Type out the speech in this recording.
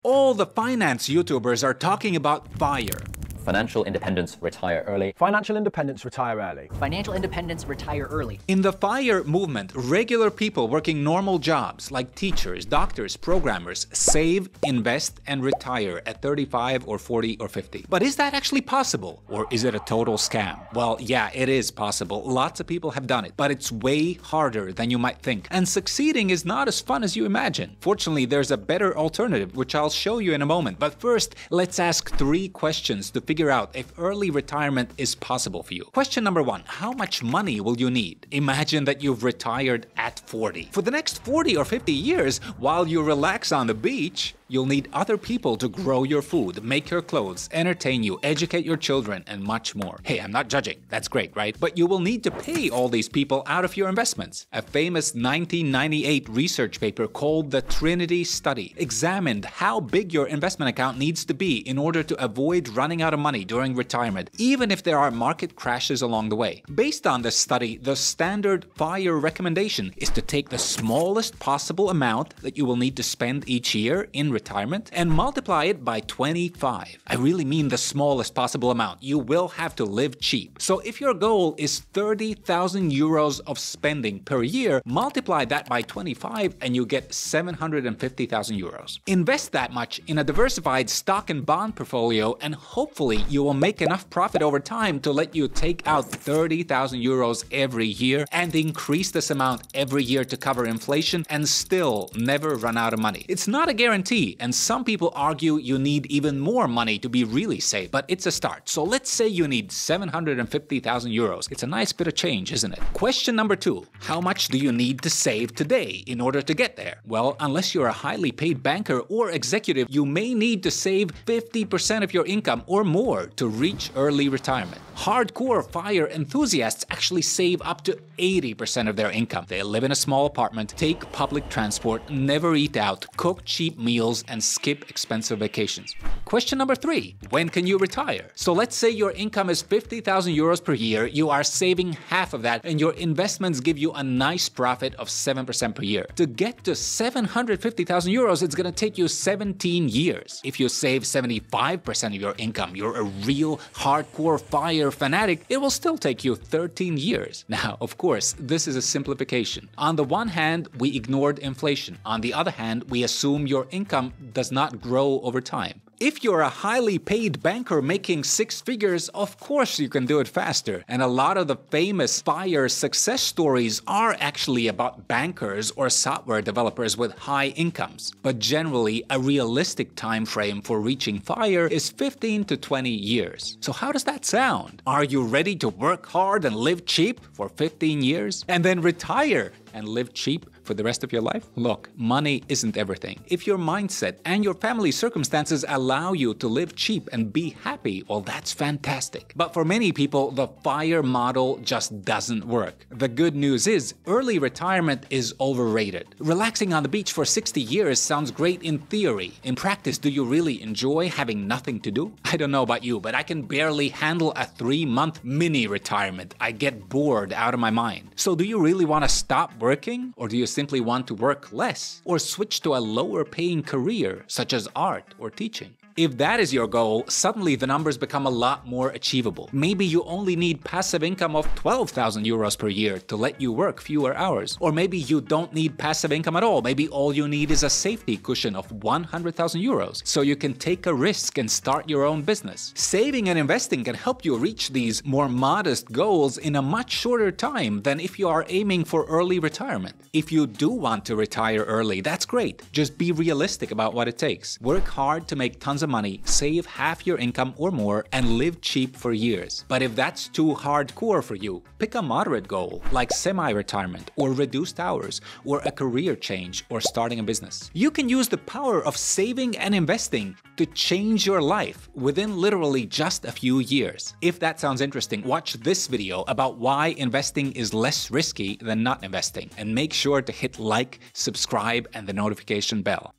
All the finance YouTubers are talking about FIRE. Financial independence, retire early. Financial independence, retire early. Financial independence, retire early. In the FIRE movement, regular people working normal jobs like teachers, doctors, programmers save, invest, and retire at 35 or 40 or 50. But is that actually possible? Or is it a total scam? Well, yeah, it is possible. Lots of people have done it, but it's way harder than you might think. And succeeding is not as fun as you imagine. Fortunately, there's a better alternative, which I'll show you in a moment. But first, let's ask 3 questions to figure out if early retirement is possible for you. Question number 1, how much money will you need? Imagine that you've retired at 40. For the next 40 or 50 years, while you relax on the beach, you'll need other people to grow your food, make your clothes, entertain you, educate your children, and much more. Hey, I'm not judging. That's great, right? But you will need to pay all these people out of your investments. A famous 1998 research paper called the Trinity Study examined how big your investment account needs to be in order to avoid running out of money during retirement, even if there are market crashes along the way. Based on this study, the standard FIRE recommendation is to take the smallest possible amount that you will need to spend each year in retirement and multiply it by 25. I really mean the smallest possible amount. You will have to live cheap. So if your goal is 30,000 euros of spending per year, multiply that by 25 and you get 750,000 euros. Invest that much in a diversified stock and bond portfolio and hopefully you will make enough profit over time to let you take out 30,000 euros every year and increase this amount every year to cover inflation and still never run out of money. It's not a guarantee, and some people argue you need even more money to be really safe, but it's a start. So let's say you need 750,000 euros. It's a nice bit of change, isn't it? Question number 2, how much do you need to save today in order to get there? Well, unless you're a highly paid banker or executive, you may need to save 50% of your income or more to reach early retirement. Hardcore FIRE enthusiasts actually save up to 80% of their income. They live in a small apartment, take public transport, never eat out, cook cheap meals, and skip expensive vacations. Question number 3, when can you retire? So let's say your income is 50,000 euros per year, you are saving half of that, and your investments give you a nice profit of 7% per year. To get to 750,000 euros, it's gonna take you 17 years. If you save 75% of your income, you're a real hardcore FIRE fanatic, it will still take you 13 years. Now, of course, this is a simplification. On the one hand, we ignored inflation. On the other hand, we assume your income does not grow over time. If you're a highly paid banker making 6 figures, of course you can do it faster. And a lot of the famous FIRE success stories are actually about bankers or software developers with high incomes. But generally, a realistic time frame for reaching FIRE is 15 to 20 years. So how does that sound? Are you ready to work hard and live cheap for 15 years? And then retire and live cheap for the rest of your life? Look, money isn't everything. If your mindset and your family circumstances allow you to live cheap and be happy, well, that's fantastic. But for many people, the FIRE model just doesn't work. The good news is, early retirement is overrated. Relaxing on the beach for 60 years sounds great in theory. In practice, do you really enjoy having nothing to do? I don't know about you, but I can barely handle a 3-month mini retirement. I get bored out of my mind. So do you really want to stop working? Or do you simply want to work less? Or switch to a lower paying career, such as art or teaching? If that is your goal, suddenly the numbers become a lot more achievable. Maybe you only need passive income of 12,000 euros per year to let you work fewer hours. Or maybe you don't need passive income at all. Maybe all you need is a safety cushion of 100,000 euros, so you can take a risk and start your own business. Saving and investing can help you reach these more modest goals in a much shorter time than if you are aiming for early retirement. If you do want to retire early, that's great. Just be realistic about what it takes. Work hard to make tons of money, save half your income or more, and live cheap for years. But if that's too hardcore for you, pick a moderate goal like semi-retirement or reduced hours or a career change or starting a business. You can use the power of saving and investing to change your life within literally just a few years. If that sounds interesting, watch this video about why investing is less risky than not investing, and make sure to hit like, subscribe, and the notification bell.